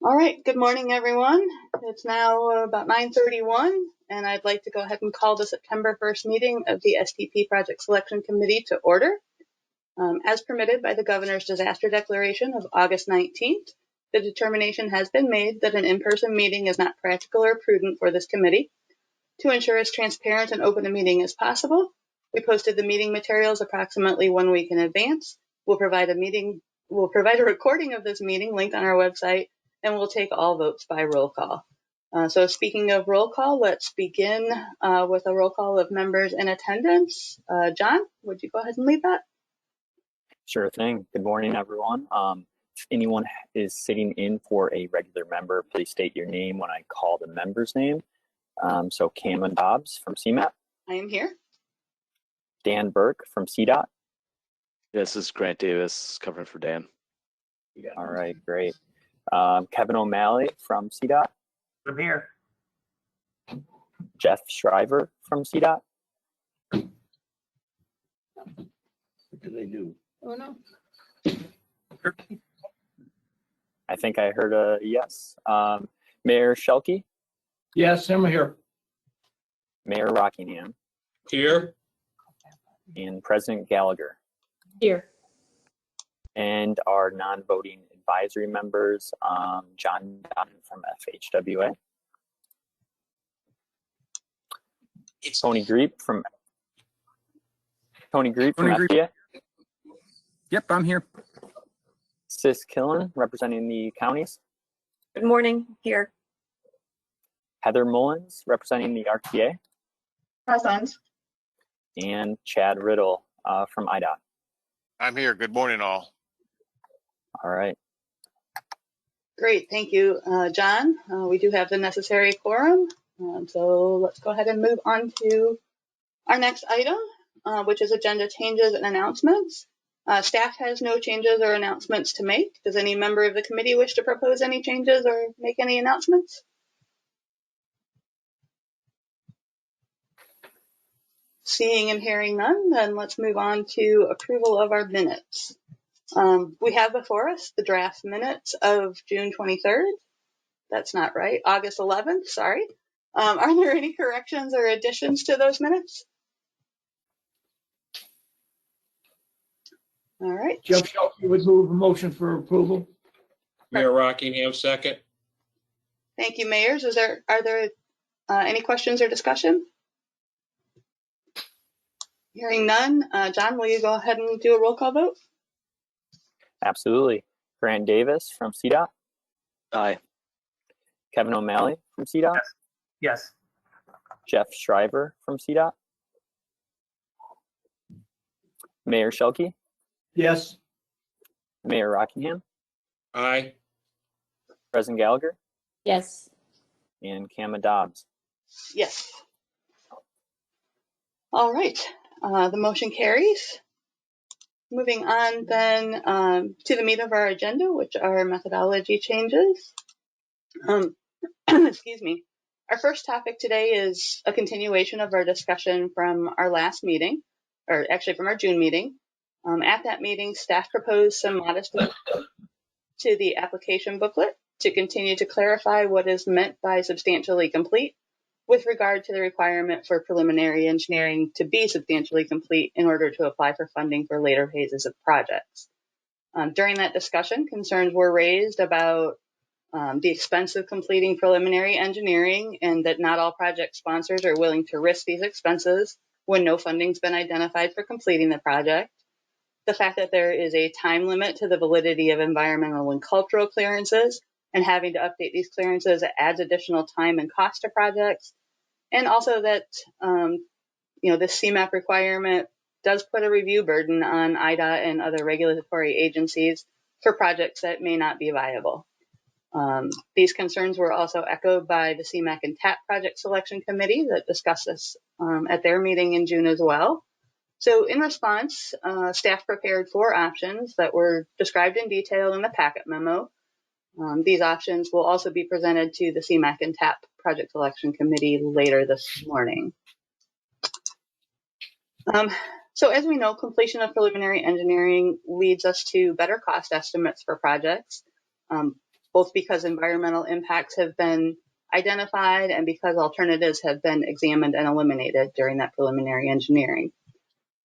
All right, good morning, everyone. It's now about 9:31, and I'd like to go ahead and call the September 1st meeting of the STP Project Selection Committee to order. As permitted by the Governor's Disaster Declaration of August 19th, the determination has been made that an in-person meeting is not practical or prudent for this committee. To ensure as transparent and open a meeting as possible, we posted the meeting materials approximately 1 week in advance. We'll provide a recording of this meeting linked on our website, and we'll take all votes by roll call. So speaking of roll call, let's begin with a roll call of members in attendance. John, would you go ahead and lead that? Sure thing. Good morning, everyone. If anyone is sitting in for a regular member, please state your name when I call the member's name. So Cameron Dobbs from CMAP. I am here. Dan Burke from CDOT. This is Grant Davis covering for Dan. All right, great. Kevin O'Malley from CDOT. I'm here. Jeff Shriver from CDOT. What do they do? Oh, no. I think I heard a yes. Mayor Shelkey. Yes, I'm here. Mayor Rockingham. Here. And President Gallagher. Here. And our non-voting advisory members, John Donovan from FHWA. Tony Greep from FDA. Yep, I'm here. Sis Killen, representing the counties. Good morning. Here. Heather Mullins, representing the RTA. Present. And Chad Riddle from IDOT. I'm here. Good morning, all. All right. Great, thank you, John. We do have the necessary quorum, so let's go ahead and move on to our next item, which is agenda changes and announcements. Staff has no changes or announcements to make. Does any member of the committee wish to propose any changes or make any announcements? Seeing and hearing none, then let's move on to approval of our minutes. We have before us the draft minutes of June 23rd. That's not right. August 11th, sorry. Are there any corrections or additions to those minutes? All right. Jeff Shelkey would move a motion for approval. Mayor Rockingham, second. Thank you, Mayors. Are there any questions or discussion? Hearing none, John, will you go ahead and do a roll call vote? Absolutely. Grant Davis from CDOT. Aye. Kevin O'Malley from CDOT. Yes. Jeff Shriver from CDOT. Mayor Shelkey. Yes. Mayor Rockingham. Aye. President Gallagher. Yes. And Cameron Dobbs. Yes. All right. The motion carries. Moving on then to the meat of our agenda, which are methodology changes. Excuse me. Our first topic today is a continuation of our discussion from our last meeting, or actually from our June meeting. At that meeting, staff proposed some modest amendments to the application booklet to continue to clarify what is meant by substantially complete with regard to the requirement for preliminary engineering to be substantially complete in order to apply for funding for later phases of projects. During that discussion, concerns were raised about the expense of completing preliminary engineering and that not all project sponsors are willing to risk these expenses when no funding's been identified for completing the project. The fact that there is a time limit to the validity of environmental and cultural clearances and having to update these clearances adds additional time and cost to projects. And also that, this CMAP requirement does put a review burden on IDOT and other regulatory agencies for projects that may not be viable. These concerns were also echoed by the CMAC and TAP Project Selection Committee that discussed this at their meeting in June as well. So in response, staff prepared 4 options that were described in detail in the packet memo. These options will also be presented to the CMAC and TAP Project Selection Committee later this morning. So as we know, completion of preliminary engineering leads us to better cost estimates for projects. both because environmental impacts have been identified and because alternatives have been examined and eliminated during that preliminary engineering.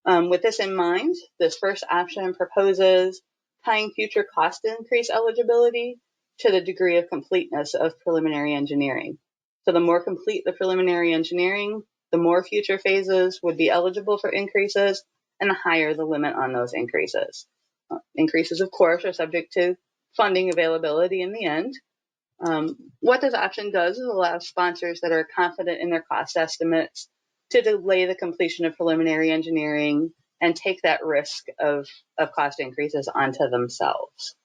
With this in mind, this first option proposes tying future cost increase eligibility to the degree of completeness of preliminary engineering. So the more complete the preliminary engineering, the more future phases would be eligible for increases, and the higher the limit on those increases. Increases, of course, are subject to funding availability in the end. What this option does is allow sponsors that are confident in their cost estimates to delay the completion of preliminary engineering and take that risk of cost increases onto themselves.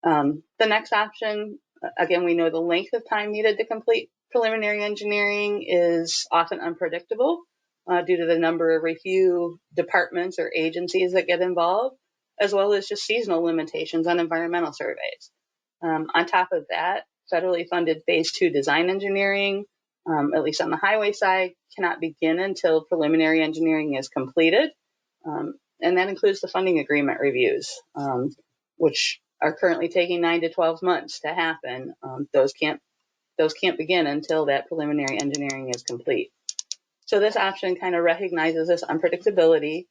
The next option, again, we know the length of time needed to complete preliminary engineering is often unpredictable due to the number of review departments or agencies that get involved, as well as just seasonal limitations on environmental surveys. On top of that, federally funded phase 2 design engineering, at least on the highway side, cannot begin until preliminary engineering is completed. And that includes the funding agreement reviews, which are currently taking 9 to 12 months to happen. Those can't begin until that preliminary engineering is complete. So this option kind of recognizes this unpredictability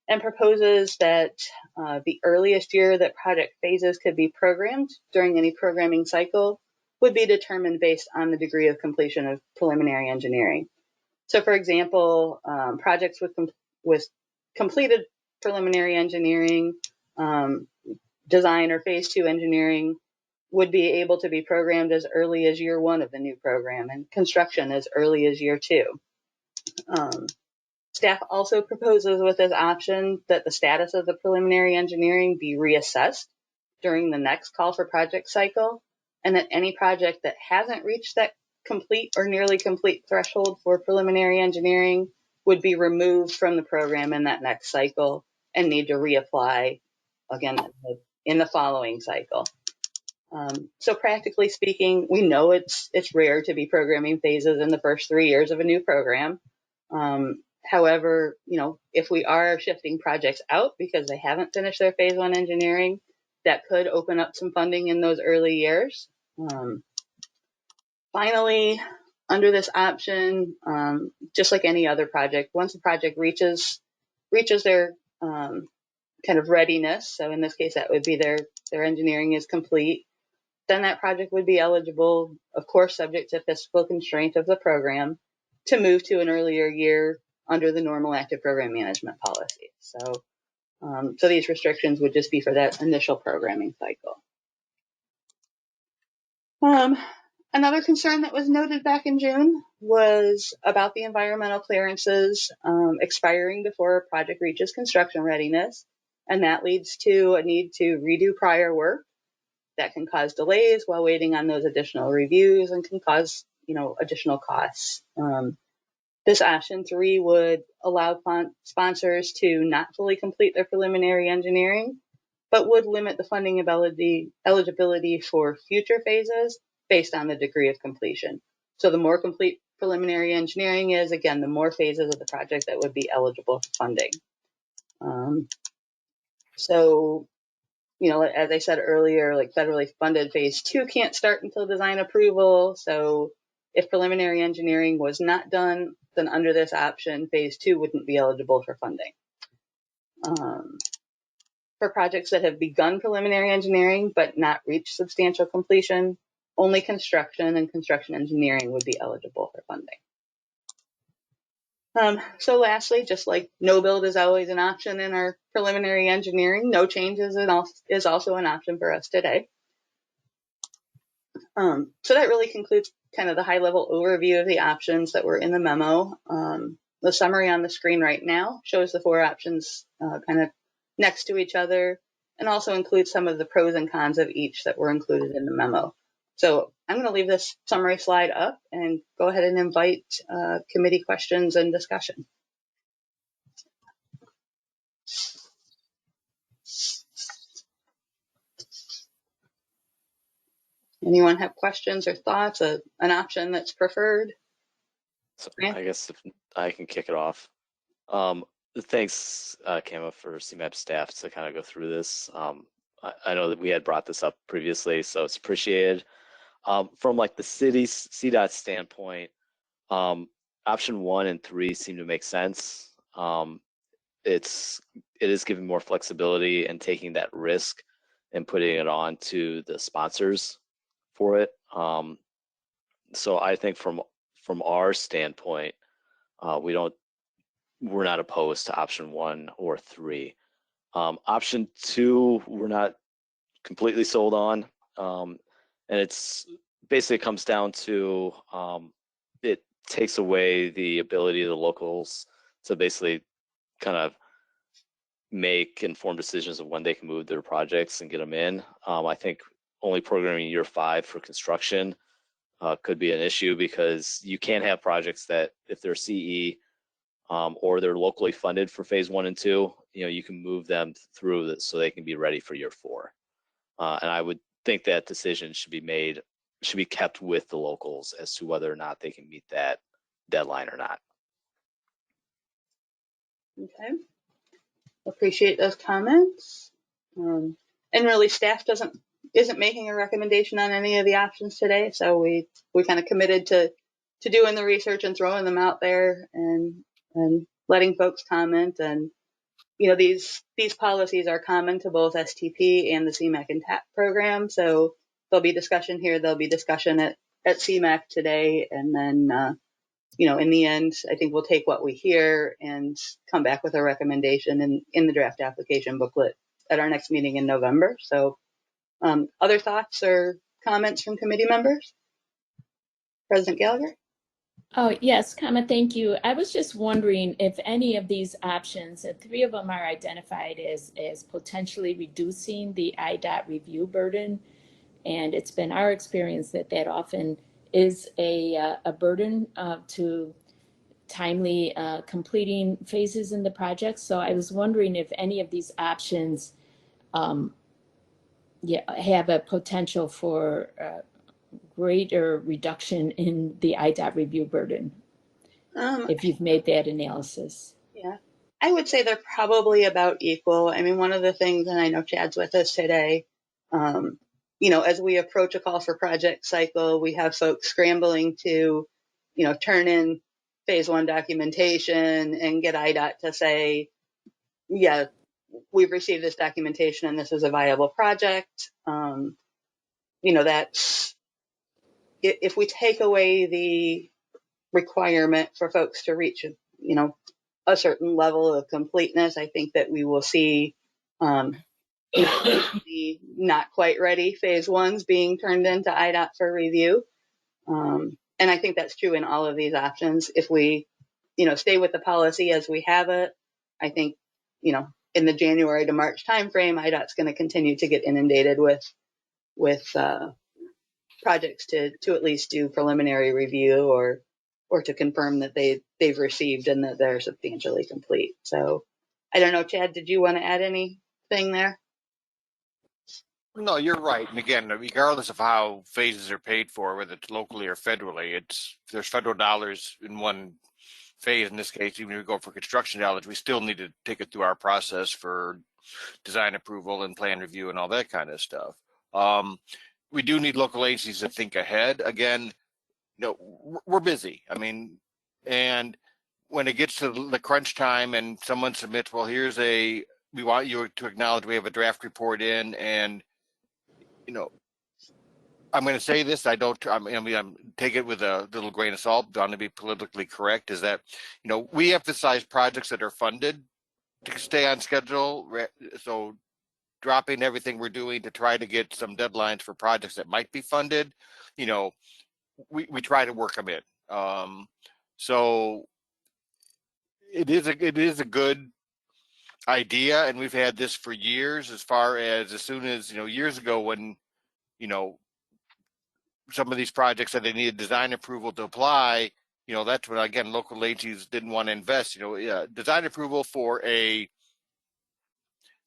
and proposes that the earliest year that project phases could be programmed during any programming cycle would be determined based on the degree of completion of preliminary engineering. So, for example, projects with completed preliminary engineering, design or phase 2 engineering would be able to be programmed as early as year 1 of the new program, and construction as early as year 2. Staff also proposes with this option that the status of the preliminary engineering be reassessed during the next call for project cycle, and that any project that hasn't reached that complete or nearly complete threshold for preliminary engineering would be removed from the program in that next cycle and need to reapply again in the following cycle. So practically speaking, we know it's rare to be programming phases in the first 3 years of a new program. However, if we are shifting projects out because they haven't finished their phase 1 engineering, that could open up some funding in those early years. Finally, under this option, just like any other project, once the project reaches their kind of readiness, so in this case that would be their engineering is complete, then that project would be eligible, of course subject to fiscal constraint of the program, to move to an earlier year under the normal active program management policy. So these restrictions would just be for that initial programming cycle. Another concern that was noted back in June was about the environmental clearances expiring before a project reaches construction readiness, and that leads to a need to redo prior work. That can cause delays while waiting on those additional reviews and can cause, additional costs. This option 3 would allow sponsors to not fully complete their preliminary engineering, but would limit the funding eligibility for future phases based on the degree of completion. So the more complete preliminary engineering is, again, the more phases of the project that would be eligible for funding. As I said earlier, like federally funded phase 2 can't start until design approval. So if preliminary engineering was not done, then under this option, phase 2 wouldn't be eligible for funding. For projects that have begun preliminary engineering but not reached substantial completion, only construction and construction engineering would be eligible for funding. So lastly, just like no build is always an option in our preliminary engineering, no changes is also an option for us today. So that really concludes kind of the high level overview of the options that were in the memo. The summary on the screen right now shows the 4 options kind of next to each other, and also includes some of the pros and cons of each that were included in the memo. So I'm going to leave this summary slide up and go ahead and invite committee questions and discussion. Anyone have questions or thoughts? An option that's preferred? So I guess if I can kick it off. Thanks, Kama, for CMAP staff to kind of go through this. I know that we had brought this up previously, so it's appreciated. From like the city's CDOT standpoint, option 1 and 3 seem to make sense. It is giving more flexibility and taking that risk and putting it on to the sponsors for it. So I think from our standpoint, we're not opposed to option 1 or 3. Option 2, we're not completely sold on, and it's basically comes down to it takes away the ability of the locals to basically kind of make informed decisions of when they can move their projects and get them in. I think only programming year 5 for construction could be an issue, because you can't have projects that, if they're CE or they're locally funded for phase 1 and 2, you can move them through so they can be ready for year 4. And I would think that decision should be kept with the locals as to whether or not they can meet that deadline or not. Okay. Appreciate those comments. And really, staff isn't making a recommendation on any of the options today, so we kind of committed to doing the research and throwing them out there and letting folks comment. And these policies are common to both STP and the CMAQ and TAP program, so there'll be discussion here, there'll be discussion at CMAQ today, and then in the end, I think we'll take what we hear and come back with a recommendation in the draft application booklet at our next meeting in November. So other thoughts or comments from committee members? President Gallagher? Oh, yes, Kama, thank you. I was just wondering if any of these options, 3 of them are identified as potentially reducing the IDOT review burden. And it's been our experience that often is a burden to timely completing phases in the project. So I was wondering if any of these options have a potential for greater reduction in the IDOT review burden, if you've made that analysis. Yeah, I would say they're probably about equal. I mean, one of the things, and I know Chad's with us today, as we approach a call for project cycle, we have folks scrambling to, turn in phase 1 documentation and get IDOT to say, yeah, we've received this documentation and this is a viable project. That's, if we take away the requirement for folks to reach, a certain level of completeness, I think that we will see the not quite ready phase 1s being turned into IDOT for review. And I think that's true in all of these options. If we, stay with the policy as we have it, I think, in the January to March timeframe, IDOT's going to continue to get inundated with projects to at least do preliminary review or to confirm that they've received and that they're substantially complete. So I don't know, Chad, did you want to add anything there? No, you're right. And again, regardless of how phases are paid for, whether it's locally or federally, there's federal dollars in one phase. In this case, even if we go for construction dollars, we still need to take it through our process for design approval and plan review and all that kind of stuff. We do need local agencies to think ahead. Again, we're busy. I mean, and when it gets to the crunch time and someone submits, well, we want you to acknowledge we have a draft report in, and I'm going to say this. I'm take it with a little grain of salt. Don't want to be politically correct. Is that we emphasize projects that are funded to stay on schedule. So dropping everything we're doing to try to get some deadlines for projects that might be funded, we try to work them in. So it is a good idea, and we've had this for years. As soon as years ago, when some of these projects that they needed design approval to apply, that's when, again, local agencies didn't want to invest. Design approval for a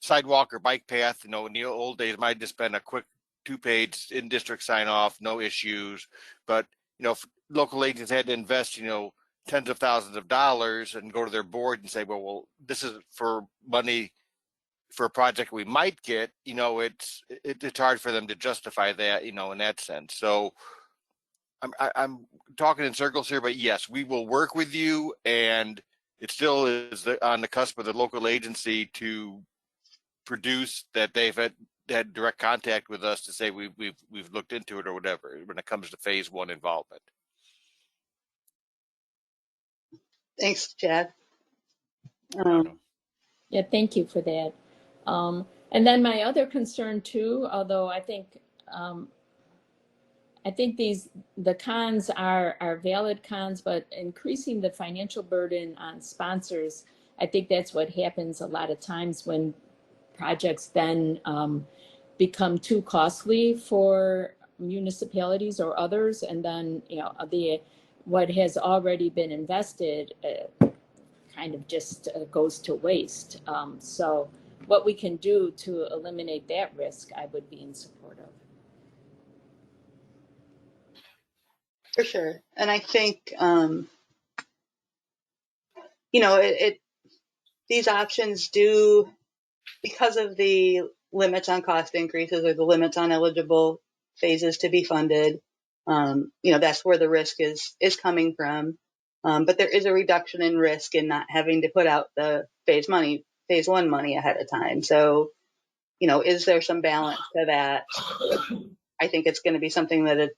sidewalk or bike path, in the old days might have just been a quick 2-page in-district sign-off, no issues. But local agencies had to invest tens of thousands of dollars and go to their board and say, well, this is for money for a project we might get, it's hard for them to justify that, in that sense. So I'm talking in circles here, but yes, we will work with you, and it still is on the cusp of the local agency to produce that they've had direct contact with us to say we've looked into it or whatever when it comes to phase one involvement. Thanks, Chad. Yeah, thank you for that. And then my other concern too, although I think the cons are valid cons, but increasing the financial burden on sponsors, I think that's what happens a lot of times when projects then become too costly for municipalities or others, and then what has already been invested kind of just goes to waste. So what we can do to eliminate that risk, I would be in support of. For sure. And I think, these options do, because of the limits on cost increases or the limits on eligible phases to be funded, that's where the risk is coming from. But there is a reduction in risk in not having to put out the phase one money ahead of time. So, is there some balance to that? I think it's going to be something that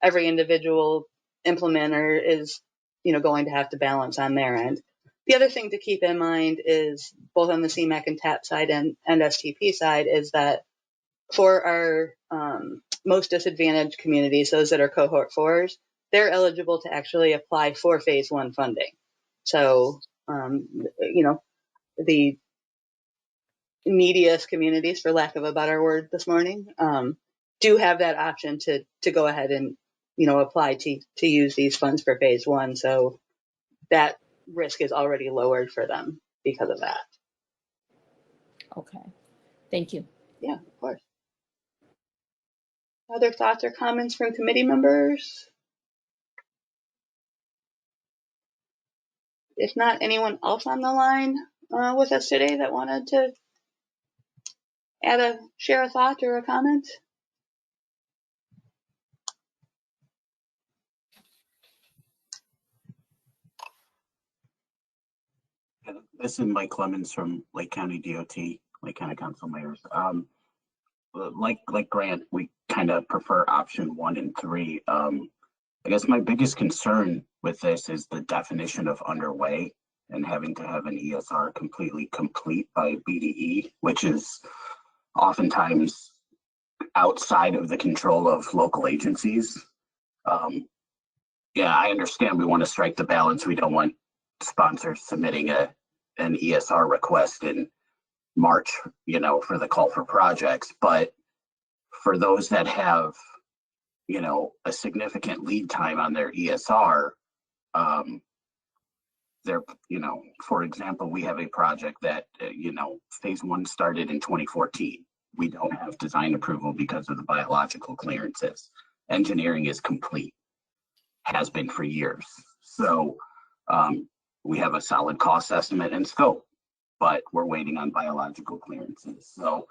every individual implementer is, going to have to balance on their end. The other thing to keep in mind is both on the CMAQ and TAP side and STP side is that for our most disadvantaged communities, those that are cohort 4s, they're eligible to actually apply for phase one funding. So, the neediest communities, for lack of a better word this morning, do have that option to go ahead and, apply to use these funds for phase one. So that risk is already lowered for them because of that. Okay, thank you. Yeah, of course. Other thoughts or comments from committee members? If not, anyone else on the line with us today that wanted to share a thought or a comment? This is Mike Clemens from Lake County DOT, Lake County Council Mayors. Like Grant, we kind of prefer option 1 and 3. I guess my biggest concern with this is the definition of underway and having to have an ESR completely complete by BDE, which is oftentimes outside of the control of local agencies. Yeah, I understand we want to strike the balance. We don't want sponsors submitting an ESR request in March, for the call for projects. But for those that have, a significant lead time on their ESR, for example, we have a project that, phase 1 started in 2014. We don't have design approval because of the biological clearances. Engineering is complete, has been for years. So we have a solid cost estimate and scope, but we're waiting on biological clearances. So,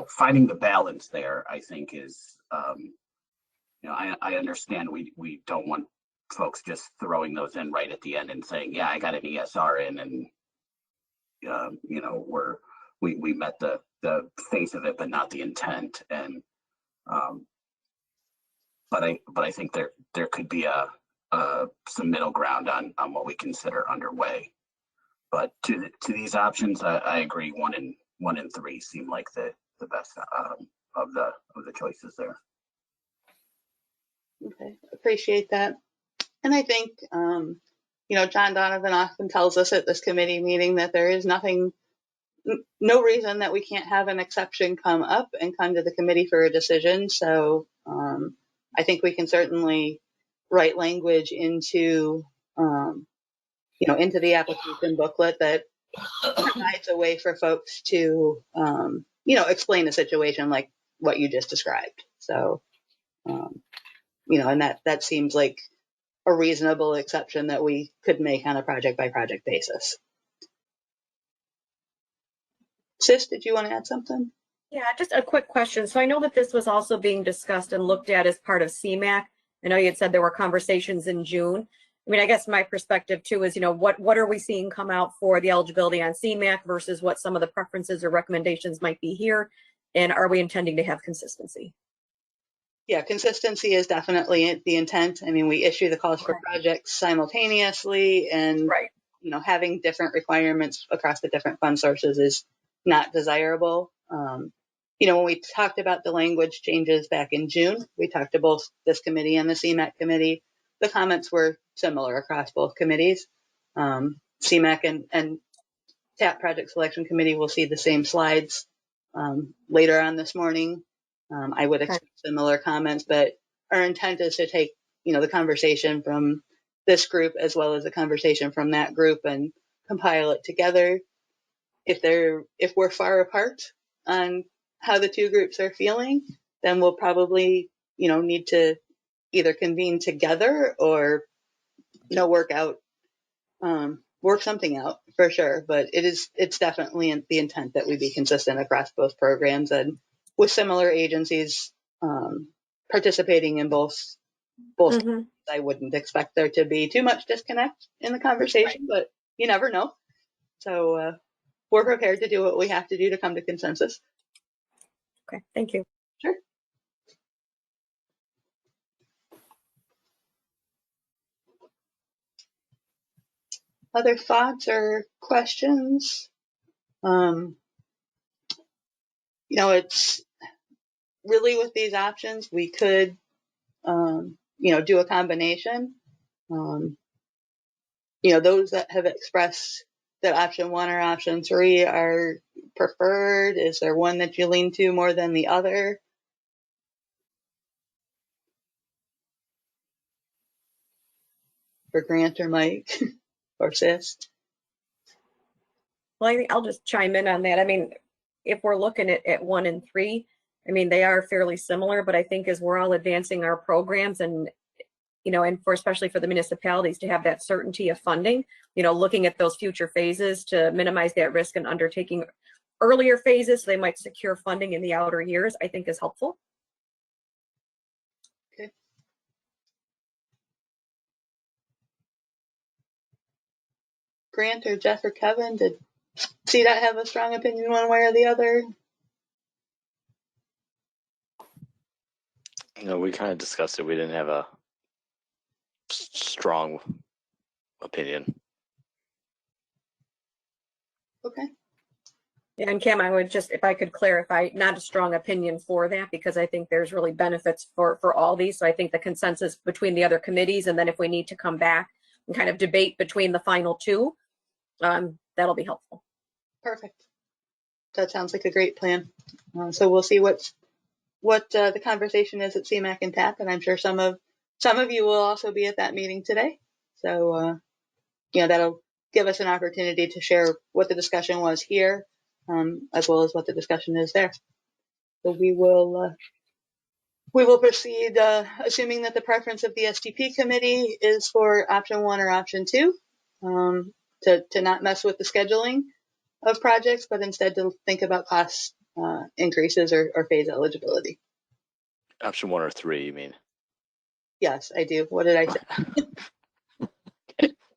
finding the balance there, I think is, I understand we don't want folks just throwing those in right at the end and saying, yeah, I got an ESR in, and, we met the face of it, but not the intent. And, but I think there could be some middle ground on what we consider underway. But to these options, I agree. 1 and 3 seem like the best of the choices there. Okay, appreciate that. And I think, John Donovan often tells us at this committee meeting that there is no reason that we can't have an exception come up and come to the committee for a decision. So I think we can certainly write language into the application booklet that provides a way for folks to, explain a situation like what you just described. So, and that seems like a reasonable exception that we could make on a project by project basis. Sis, did you want to add something? Yeah, just a quick question. So I know that this was also being discussed and looked at as part of CMAQ. I know you had said there were conversations in June. I mean, I guess my perspective too is, what are we seeing come out for the eligibility on CMAQ versus what some of the preferences or recommendations might be here? And are we intending to have consistency? Yeah, consistency is definitely the intent. I mean, we issue the calls for projects simultaneously, and Right. having different requirements across the different fund sources is not desirable. When we talked about the language changes back in June, we talked to both this committee and the CMAQ committee. The comments were similar across both committees. CMAQ and TAP Project Selection Committee will see the same slides later on this morning. I would expect similar comments, but our intent is to take, the conversation from this group as well as the conversation from that group and compile it together. If we're far apart on how the two groups are feeling, then we'll probably, need to either convene together or, work something out for sure. But it's definitely the intent that we be consistent across both programs and with similar agencies participating in both. Mm-hmm. I wouldn't expect there to be too much disconnect in the conversation, but you never know. So we're prepared to do what we have to do to come to consensus. Okay, thank you. Sure. Other thoughts or questions? It's really with these options, we could, do a combination. Those that have expressed that option 1 or option 3 are preferred. Is there one that you lean to more than the other? For Grant or Mike or Sis? Well, I think I'll just chime in on that. I mean, if we're looking at 1 and 3, I mean, they are fairly similar, but I think as we're all advancing our programs and, and especially for the municipalities to have that certainty of funding, looking at those future phases to minimize that risk and undertaking earlier phases so they might secure funding in the outer years, I think is helpful. Okay. Grant or Jeff or Kevin, did CDOT have a strong opinion one way or the other? We kind of discussed it. We didn't have a strong opinion. Okay. Yeah, and Cam, I would just, if I could clarify, not a strong opinion for that, because I think there's really benefits for all these. So I think the consensus between the other committees, and then if we need to come back and kind of debate between the final two, that'll be helpful. Perfect. That sounds like a great plan. So we'll see what the conversation is at CMAQ and TAP, and I'm sure some of you will also be at that meeting today. So that'll give us an opportunity to share what the discussion was here, as well as what the discussion is there. So we will proceed, assuming that the preference of the STP committee is for option 1 or option 2, to not mess with the scheduling of projects, but instead to think about cost increases or phase eligibility. Option 1 or 3, you mean? Yes, I do. What did I say?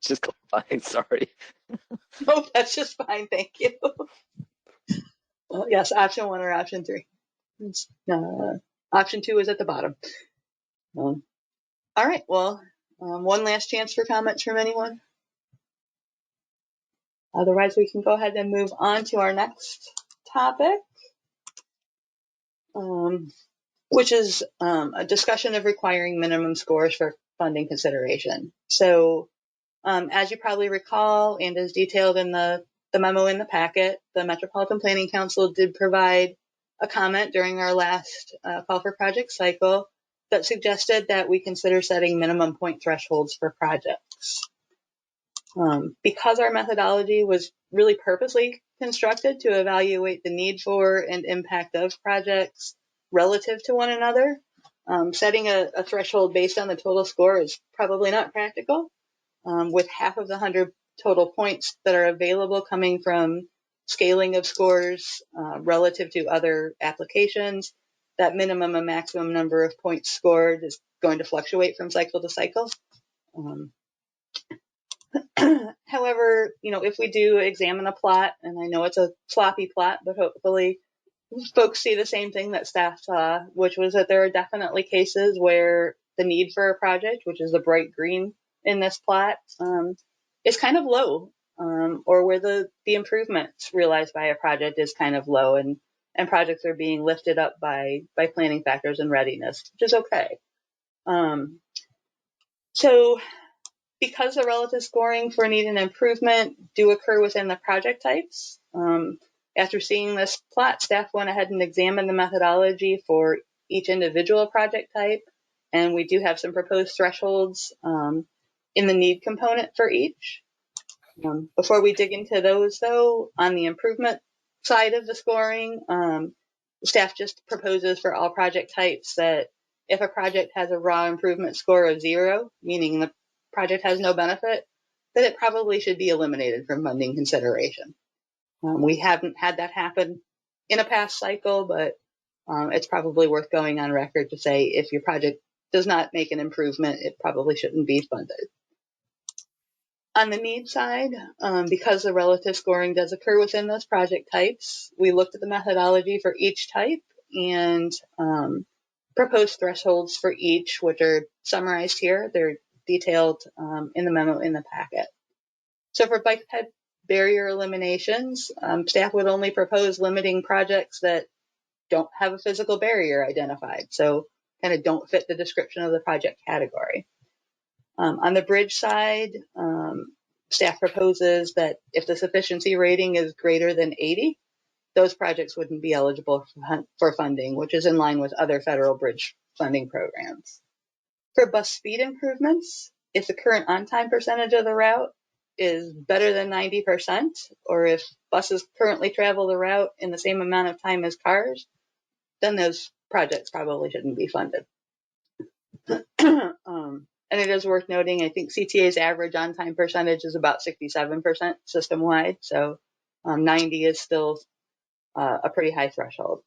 Just clarifying, sorry. No, that's just fine. Thank you. Well, yes, option 1 or option 3. Option 2 is at the bottom. All right. Well, one last chance for comments from anyone. Otherwise, we can go ahead and move on to our next topic, which is a discussion of requiring minimum scores for funding consideration. So, as you probably recall, and as detailed in the memo in the packet, the Metropolitan Planning Council did provide a comment during our last call for project cycle that suggested that we consider setting minimum point thresholds for projects. Because our methodology was really purposely constructed to evaluate the need for and impact of projects relative to one another, setting a threshold based on the total score is probably not practical. With half of the 100 total points that are available coming from scaling of scores relative to other applications. That minimum and maximum number of points scored is going to fluctuate from cycle to cycle. However, if we do examine a plot, and I know it's a sloppy plot, but hopefully folks see the same thing that staff saw, which was that there are definitely cases where the need for a project, which is the bright green in this plot, is kind of low, or where the improvements realized by a project is kind of low, and projects are being lifted up by planning factors and readiness, which is okay. So because the relative scoring for need and improvement do occur within the project types, after seeing this plot, staff went ahead and examined the methodology for each individual project type, and we do have some proposed thresholds in the need component for each. Before we dig into those, though, on the improvement side of the scoring, staff just proposes for all project types that if a project has a raw improvement score of 0, meaning the project has no benefit, that it probably should be eliminated from funding consideration. We haven't had that happen in a past cycle, but it's probably worth going on record to say if your project does not make an improvement, it probably shouldn't be funded. On the need side, because the relative scoring does occur within those project types, we looked at the methodology for each type and proposed thresholds for each, which are summarized here. They're detailed in the memo in the packet. So for bike type barrier eliminations, staff would only propose limiting projects that don't have a physical barrier identified, so kind of don't fit the description of the project category. On the bridge side, staff proposes that if the sufficiency rating is greater than 80, those projects wouldn't be eligible for funding, which is in line with other federal bridge funding programs. For bus speed improvements, if the current on-time percentage of the route is better than 90%, or if buses currently travel the route in the same amount of time as cars, then those projects probably shouldn't be funded. And it is worth noting, I think CTA's average on-time percentage is about 67% system-wide, so 90 is still a pretty high threshold.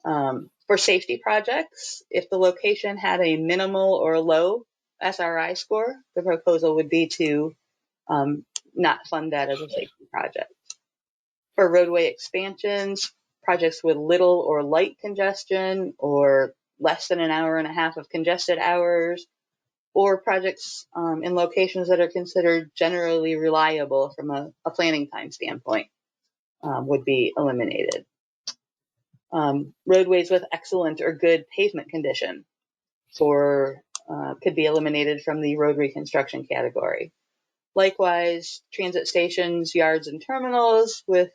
For safety projects, if the location had a minimal or low SRI score, the proposal would be to not fund that as a safety project. For roadway expansions, projects with little or light congestion or less than an hour and a half of congested hours, or projects in locations that are considered generally reliable from a planning time standpoint, would be eliminated. Roadways with excellent or good pavement condition could be eliminated from the road reconstruction category. Likewise, transit stations, yards, and terminals with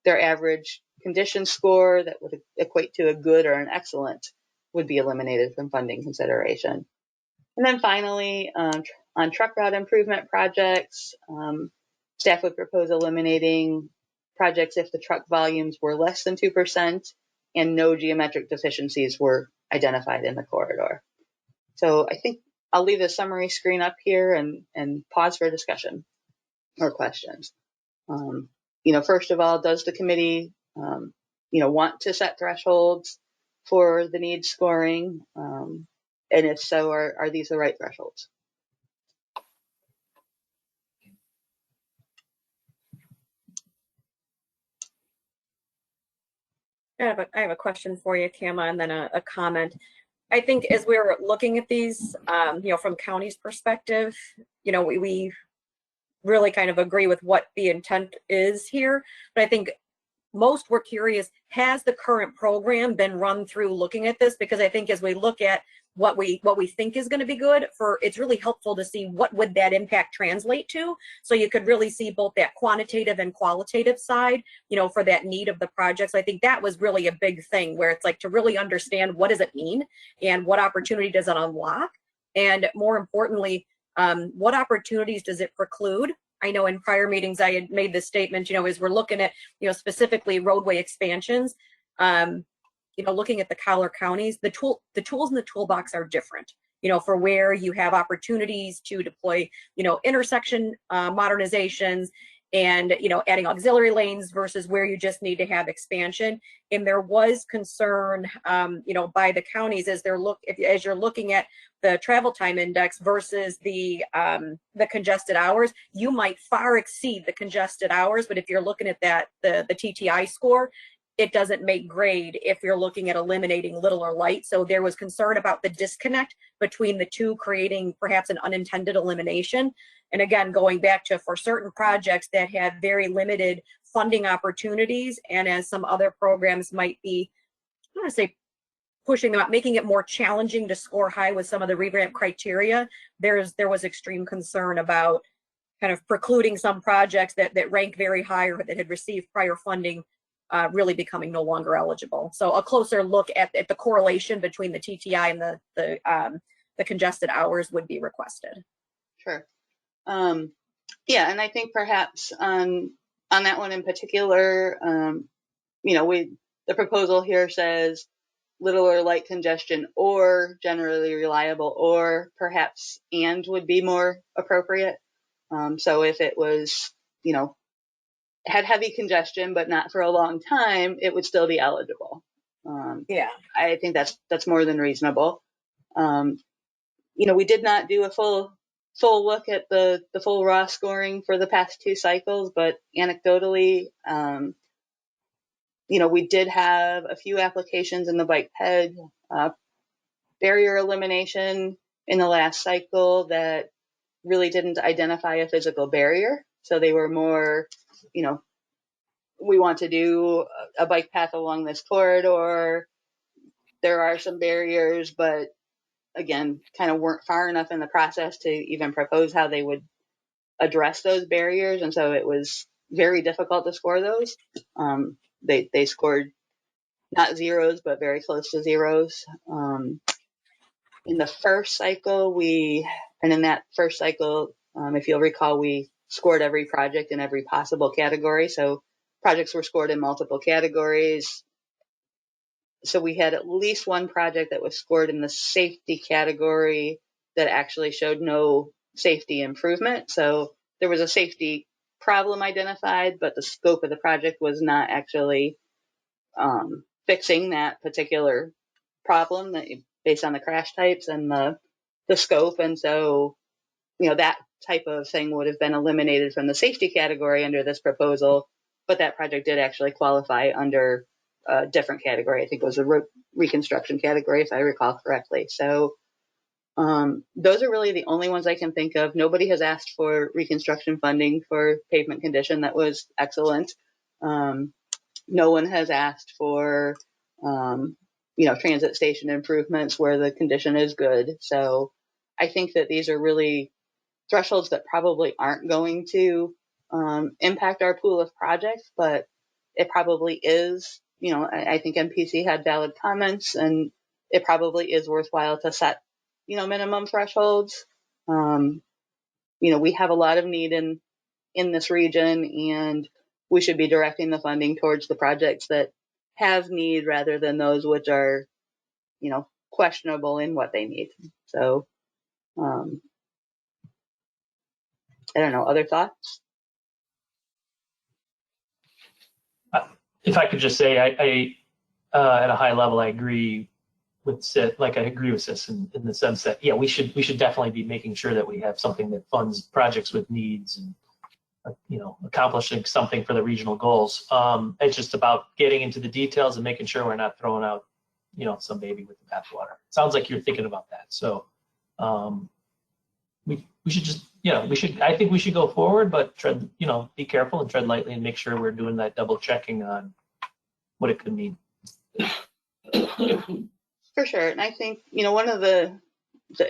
their average condition score that would equate to a good or an excellent would be eliminated from funding consideration. And then finally, on truck route improvement projects, staff would propose eliminating projects if the truck volumes were less than 2% and no geometric deficiencies were identified in the corridor. So I think I'll leave the summary screen up here and pause for discussion or questions. First of all, does the committee, want to set thresholds for the need scoring? And if so, are these the right thresholds? I have a question for you, Kama, and then a comment. I think as we're looking at these, from county's perspective, we really kind of agree with what the intent is here. But I think most were curious, has the current program been run through looking at this? Because I think as we look at what we think is going to be good, it's really helpful to see what would that impact translate to. So you could really see both that quantitative and qualitative side, for that need of the projects. I think that was really a big thing where it's like to really understand what does it mean and what opportunity does it unlock? And more importantly, what opportunities does it preclude? I know in prior meetings I had made this statement, as we're looking at, specifically roadway expansions, looking at the collar counties, the tools in the toolbox are different, for where you have opportunities to deploy, intersection modernizations and, you know, adding auxiliary lanes versus where you just need to have expansion. And there was concern, you know, by the counties as as you're looking at the travel time index versus the congested hours, you might far exceed the congested hours. But if you're looking at that, the TTI score, it doesn't make grade if you're looking at eliminating little or light. So there was concern about the disconnect between the two, creating perhaps an unintended elimination. And again, going back to for certain projects that had very limited funding opportunities, and as some other programs might be, I want to say, pushing them out, making it more challenging to score high with some of the revamp criteria, there was extreme concern about kind of precluding some projects that rank very high or that had received prior funding really becoming no longer eligible. So a closer look at the correlation between the TTI and the congested hours would be requested. Sure. Yeah, and I think perhaps on that one in particular, you know, the proposal here says little or light congestion or generally reliable, or perhaps and would be more appropriate. So if it was, you know, had heavy congestion but not for a long time, it would still be eligible. Yeah, I think that's more than reasonable. You know, we did not do a full look at the full raw scoring for the past two cycles, but anecdotally, you know, we did have a few applications in the bike ped barrier elimination in the last cycle that really didn't identify a physical barrier. So they were more, you know, we want to do a bike path along this corridor. There are some barriers, but again, kind of weren't far enough in the process to even propose how they would address those barriers. And so it was very difficult to score those. They scored not zeros, but very close to zeros. In the first cycle, in that first cycle, if you'll recall, we scored every project in every possible category. So projects were scored in multiple categories. So we had at least one project that was scored in the safety category that actually showed no safety improvement. So there was a safety problem identified, but the scope of the project was not actually fixing that particular problem based on the crash types and the scope. And so, you know, that type of thing would have been eliminated from the safety category under this proposal, but that project did actually qualify under a different category. I think it was a reconstruction category, if I recall correctly. So those are really the only ones I can think of. Nobody has asked for reconstruction funding for pavement condition. That was excellent. No one has asked for, you know, transit station improvements where the condition is good. So I think that these are really thresholds that probably aren't going to impact our pool of projects, but it probably is, you know, I think MPC had valid comments, and it probably is worthwhile to set, you know, minimum thresholds. You know, we have a lot of need in this region, and we should be directing the funding towards the projects that have need rather than those which are, you know, questionable in what they need. So, I don't know, other thoughts? If I could just say, I at a high level, I agree with Sis, like I agree with Sis in the sense that, yeah, we should definitely be making sure that we have something that funds projects with needs and, you know, accomplishing something for the regional goals. It's just about getting into the details and making sure we're not throwing out, you know, some baby with the bathwater. Sounds like you're thinking about that. So we should just, you know, I think we should go forward, but tread, you know, be careful and tread lightly and make sure we're doing that double checking on what it could mean. For sure. And I think, you know, one of the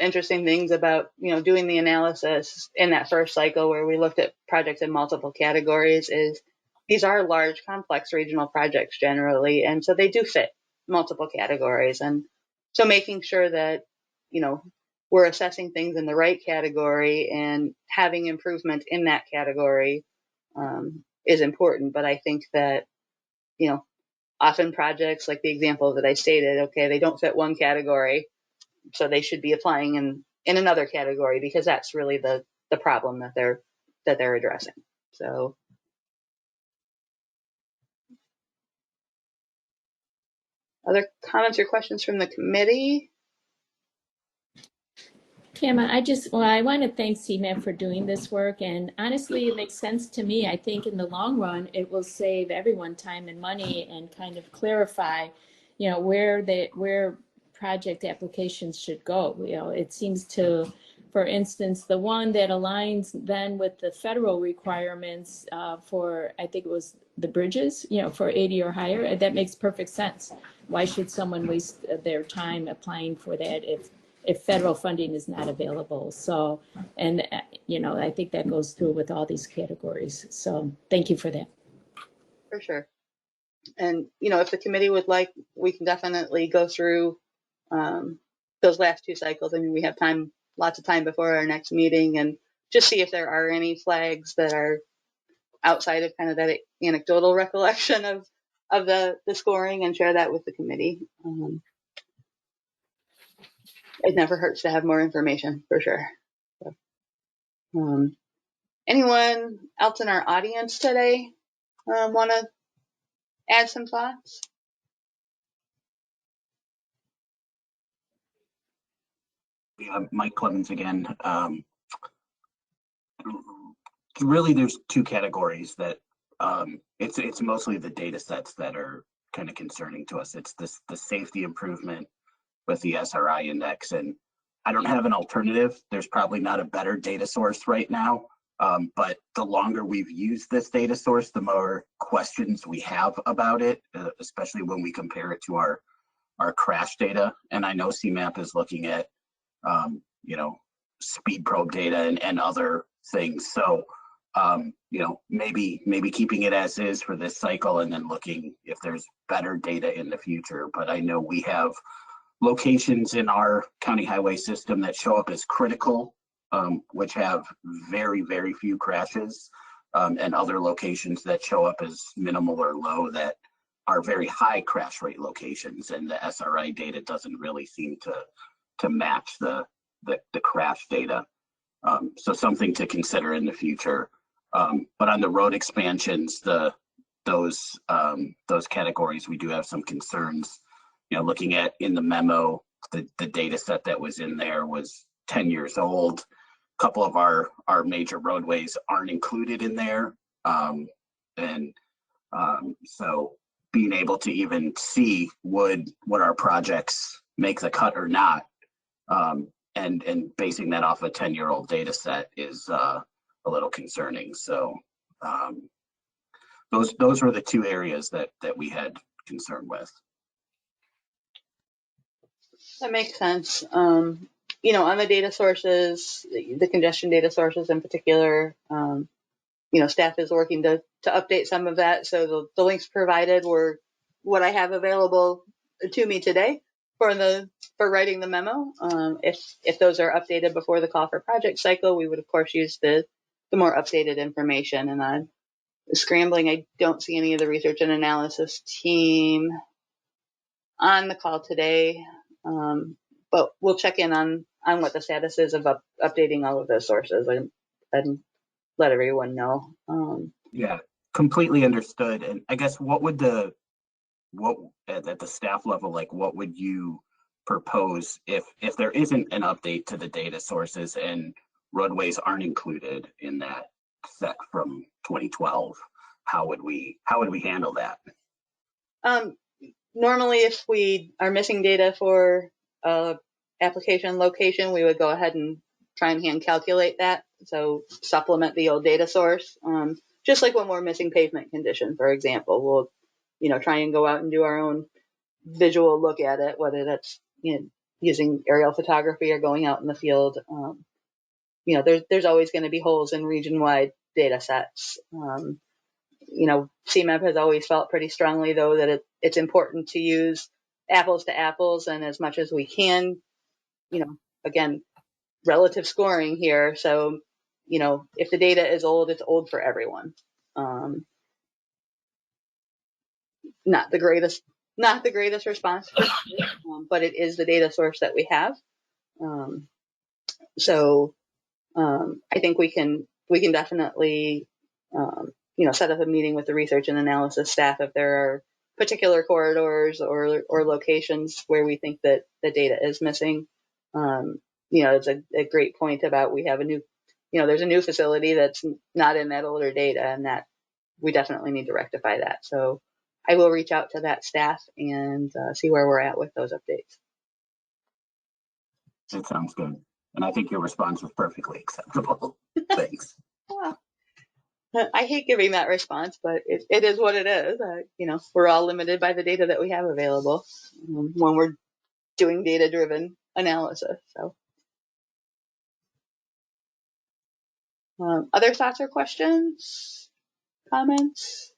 interesting things about, you know, doing the analysis in that first cycle where we looked at projects in multiple categories is these are large, complex regional projects generally. And so they do fit multiple categories. And so making sure that, you know, we're assessing things in the right category and having improvement in that category is important. But I think that, you know, often projects like the example that I stated, okay, they don't fit one category, so they should be applying in another category because that's really the problem that they're addressing. So Other comments or questions from the committee? Kama, I want to thank CMAP for doing this work, and honestly, it makes sense to me. I think in the long run, it will save everyone time and money and kind of clarify, where project applications should go. It seems to, for instance, the one that aligns then with the federal requirements for, I think it was the bridges, for 80 or higher, that makes perfect sense. Why should someone waste their time applying for that if federal funding is not available? So, and I think that goes through with all these categories. So thank you for that. For sure. And, if the committee would like, we can definitely go through those last two cycles. I mean, we have time, lots of time before our next meeting, and just see if there are any flags that are outside of kind of that anecdotal recollection of the scoring, and share that with the committee. It never hurts to have more information, for sure. So, anyone else in our audience today want to add some thoughts? Yeah, Mike Clemens again. Really, there's two categories that it's mostly the data sets that are kind of concerning to us. It's the safety improvement with the SRI index, and I don't have an alternative. There's probably not a better data source right now, but the longer we've used this data source, the more questions we have about it, especially when we compare it to our crash data. And I know CMAP is looking at speed probe data and other things. So maybe keeping it as is for this cycle and then looking if there's better data in the future. But I know we have locations in our county highway system that show up as critical, which have very, very few crashes, and other locations that show up as minimal or low that are very high crash rate locations, and the SRI data doesn't really seem to match the crash data. So something to consider in the future. But on the road expansions, those categories, we do have some concerns. Looking at in the memo, the data set that was in there was 10 years old. A couple of our major roadways aren't included in there. So being able to even see would our projects make the cut or not, and basing that off a 10-year-old data set is a little concerning. So those were the two areas that we had concern with. That makes sense. On the data sources, the congestion data sources in particular, staff is working to update some of that. So the links provided were what I have available to me today for writing the memo. If those are updated before the call for project cycle, we would of course use the more updated information. And I'm scrambling. I don't see any of the research and analysis team on the call today. But we'll check in on what the status is of updating all of those sources and let everyone know. Yeah, completely understood. And I guess what at the staff level, like what would you propose if there isn't an update to the data sources and roadways aren't included in that set from 2012? How would we handle that? Normally, if we are missing data for application location, we would go ahead and try and hand calculate that. So supplement the old data source. Just like when we're missing pavement condition, for example, we'll, try and go out and do our own visual look at it, whether that's, using aerial photography or going out in the field. There's always going to be holes in region-wide data sets. CMAP has always felt pretty strongly, though, that it's important to use apples to apples, and as much as we can, again, relative scoring here. So, if the data is old, it's old for everyone. Not the greatest response, but it is the data source that we have. So I think we can definitely, set up a meeting with the research and analysis staff if there are particular corridors or locations where we think that the data is missing. It's a great point about we have a new, there's a new facility that's not in that older data, and that we definitely need to rectify that. So I will reach out to that staff and see where we're at with those updates. It sounds good. And I think your response was perfectly acceptable. Thanks. Well, I hate giving that response, but it is what it is. We're all limited by the data that we have available when we're doing data-driven analysis. So, other thoughts or questions, comments?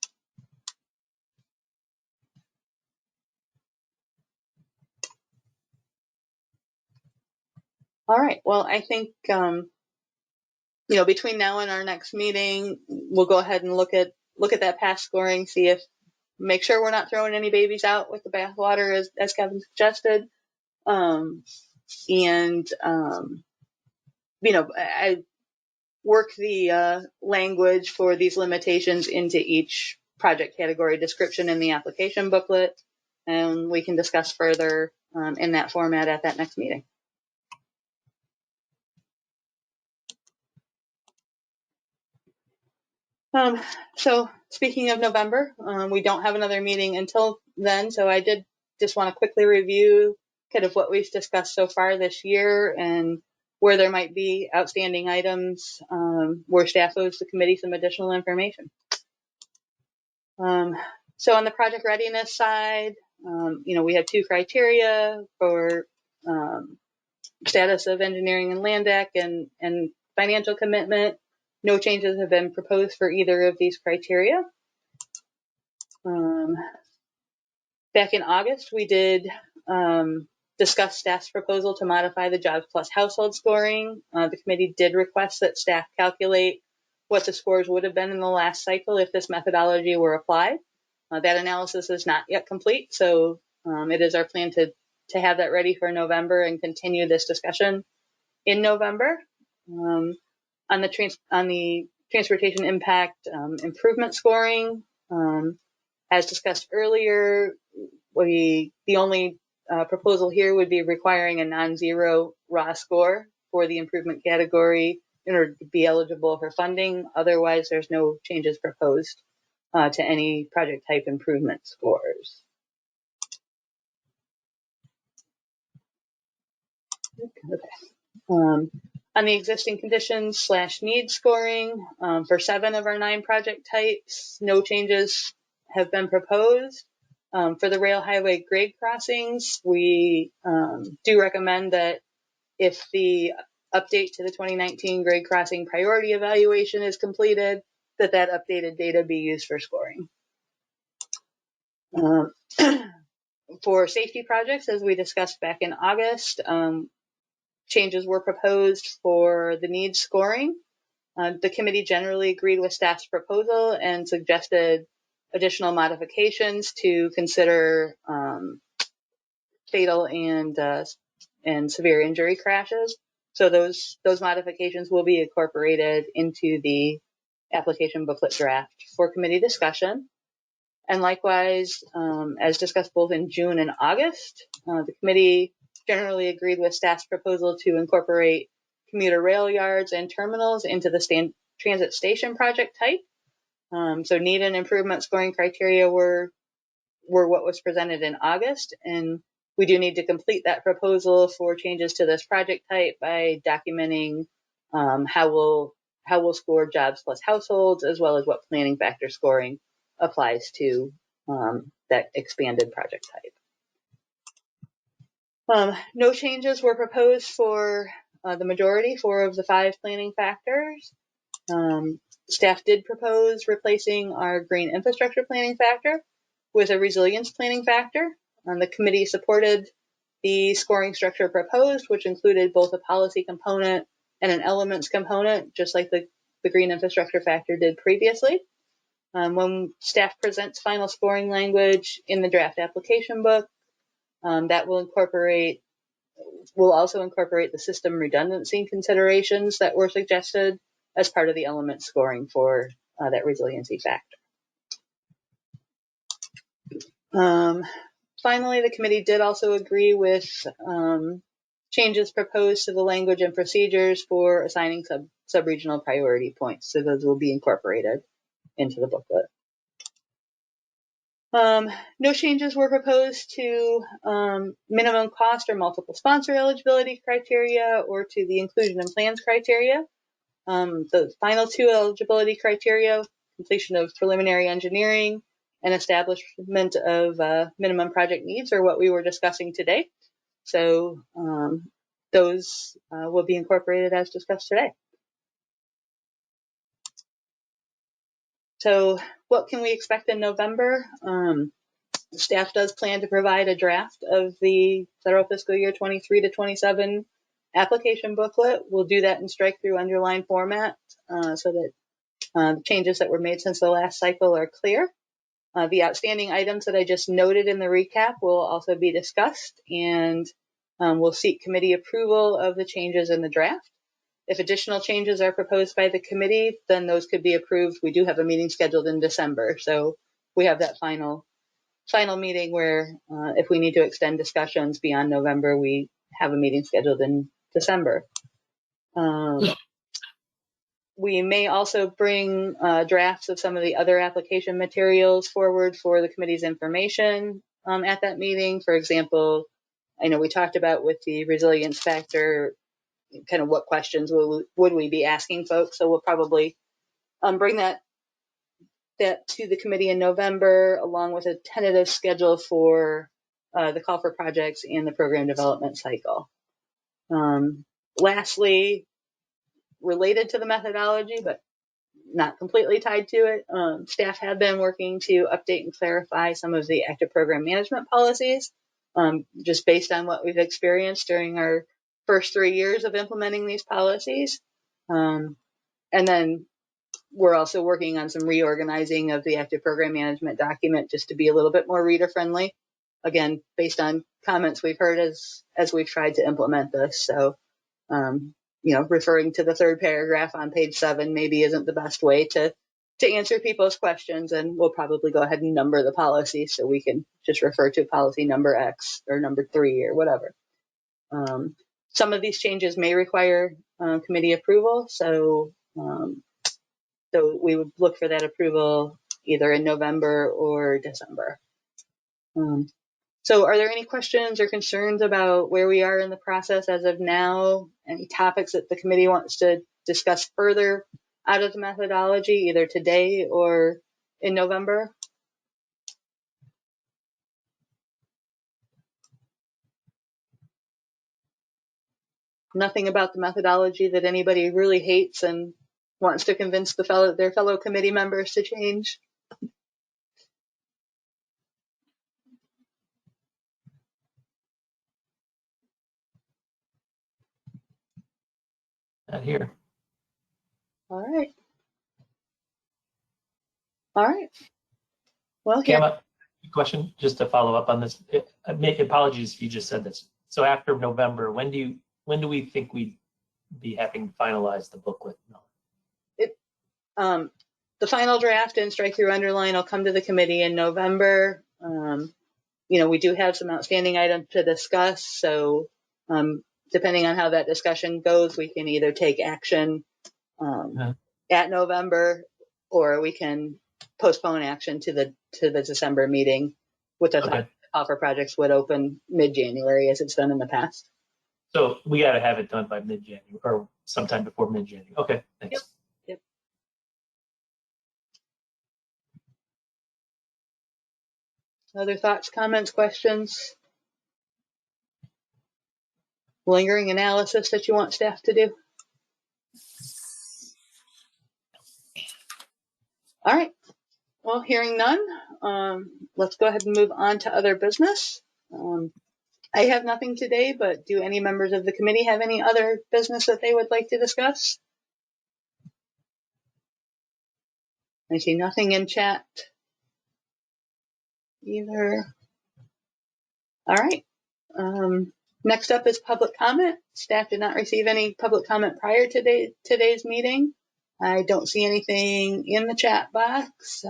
All right. Well, I think between now and our next meeting, we'll go ahead and look at that past scoring, make sure we're not throwing any babies out with the bathwater, as Kevin suggested. I work the language for these limitations into each project category description in the application booklet, and we can discuss further in that format at that next meeting. So speaking of November, we don't have another meeting until then, so I did just want to quickly review kind of what we've discussed so far this year and where there might be outstanding items where staff owes the committee some additional information. So on the project readiness side, we have 2 criteria for status of engineering and land ac and financial commitment. No changes have been proposed for either of these criteria. Back in August, we did discuss staff's proposal to modify the Jobs Plus household scoring. The committee did request that staff calculate what the scores would have been in the last cycle if this methodology were applied. That analysis is not yet complete, so it is our plan to have that ready for November and continue this discussion in November. On the transportation impact improvement scoring, as discussed earlier, the only proposal here would be requiring a non-zero raw score for the improvement category in order to be eligible for funding. Otherwise, there's no changes proposed to any project type improvement scores. Okay. On the existing conditions / needs scoring, for 7 of our 9 project types, no changes have been proposed. For the rail highway grade crossings, we do recommend that if the update to the 2019 grade crossing priority evaluation is completed, that updated data be used for scoring. For safety projects, as we discussed back in August, changes were proposed for the needs scoring. The committee generally agreed with staff's proposal and suggested additional modifications to consider fatal and severe injury crashes. So those modifications will be incorporated into the application booklet draft for committee discussion. And likewise, as discussed both in June and August, the committee generally agreed with staff's proposal to incorporate commuter rail yards and terminals into the transit station project type. So need and improvement scoring criteria were what was presented in August, and we do need to complete that proposal for changes to this project type by documenting how we'll score jobs plus households, as well as what planning factor scoring applies to that expanded project type. No changes were proposed for the majority, 4 of the 5 planning factors. Staff did propose replacing our green infrastructure planning factor with a resilience planning factor. The committee supported the scoring structure proposed, which included both a policy component and an elements component, just like the green infrastructure factor did previously. When staff presents final scoring language in the draft application book, that will also incorporate the system redundancy considerations that were suggested as part of the element scoring for that resiliency factor. Finally, the committee did also agree with changes proposed to the language and procedures for assigning sub-regional priority points. So those will be incorporated into the booklet. No changes were proposed to minimum cost or multiple sponsor eligibility criteria or to the inclusion in plans criteria. The final two eligibility criteria, completion of preliminary engineering and establishment of minimum project needs, are what we were discussing today. So those will be incorporated as discussed today. So what can we expect in November? Staff does plan to provide a draft of the federal fiscal year 23 to 27 application booklet. We'll do that in strike-through underline format so that the changes that were made since the last cycle are clear. The outstanding items that I just noted in the recap will also be discussed, and we'll seek committee approval of the changes in the draft. If additional changes are proposed by the committee, then those could be approved. We do have a meeting scheduled in December, so we have that final meeting where if we need to extend discussions beyond November, we have a meeting scheduled in December. We may also bring drafts of some of the other application materials forward for the committee's information at that meeting. For example, I know we talked about with the resilience factor, kind of what questions would we be asking folks. So we'll probably bring that to the committee in November, along with a tentative schedule for the call for projects and the program development cycle. Lastly, related to the methodology, but not completely tied to it, staff have been working to update and clarify some of the active program management policies, just based on what we've experienced during our first 3 years of implementing these policies. And then we're also working on some reorganizing of the active program management document just to be a little bit more reader friendly. Again, based on comments we've heard as we've tried to implement this. So, referring to the third paragraph on page 7 maybe isn't the best way to answer people's questions, and we'll probably go ahead and number the policy so we can just refer to policy number X or number 3 or whatever. Some of these changes may require committee approval, so we would look for that approval either in November or December. So are there any questions or concerns about where we are in the process as of now? Any topics that the committee wants to discuss further out of the methodology, either today or in November? Nothing about the methodology that anybody really hates and wants to convince their fellow committee members to change? Not here. All right. Well, here. Kama, question, just to follow up on this. Apologies if you just said this. So after November, when do we think we'd be having finalized the booklet? No. The final draft and strike through underline will come to the committee in November. We do have some outstanding items to discuss. So depending on how that discussion goes, we can either take action at November, or we can postpone action to the December meeting with the thought call for projects would open mid-January as it's done in the past. So we got to have it done by mid-January or sometime before mid-January. Okay, thanks. Yep. Other thoughts, comments, questions? Lingering analysis that you want staff to do? All right. Well, hearing none, let's go ahead and move on to other business. I have nothing today, but do any members of the committee have any other business that they would like to discuss? I see nothing in chat either. All right. Next up is public comment. Staff did not receive any public comment prior to today's meeting. I don't see anything in the chat box.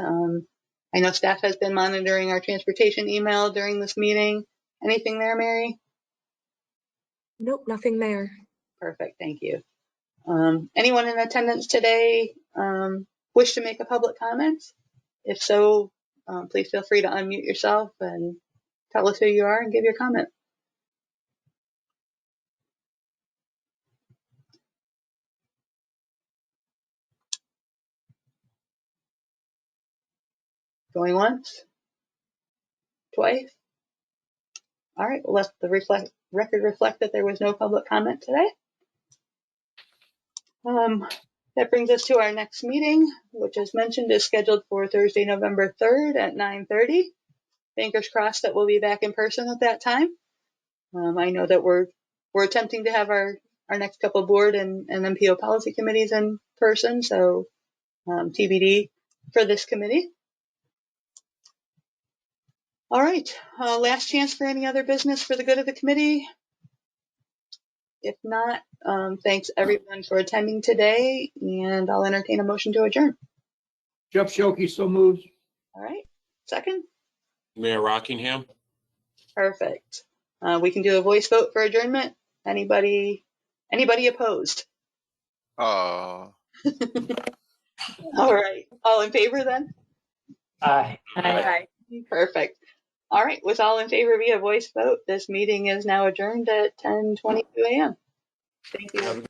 I know staff has been monitoring our transportation email during this meeting. Anything there, Mary? Nope, nothing there. Perfect, thank you. Anyone in attendance today wish to make a public comment? If so, please feel free to unmute yourself and tell us who you are and give your comment. Going once? Twice? All right, well, let the record reflect that there was no public comment today. That brings us to our next meeting, which, as mentioned, is scheduled for Thursday, November 3rd at 9:30. Fingers crossed that we'll be back in person at that time. I know that we're attempting to have our next couple board and MPO policy committees in person, so TBD for this committee. All right, last chance for any other business for the good of the committee. If not, thanks everyone for attending today, and I'll entertain a motion to adjourn. Jeff Shoki, so moved. All right, second? Mayor Rockingham? Perfect. We can do a voice vote for adjournment. Anybody opposed? Uh, All right, all in favor then? Aye. Aye. Perfect. All right, with all in favor via voice vote, this meeting is now adjourned at 10:22 a.m. Thank you.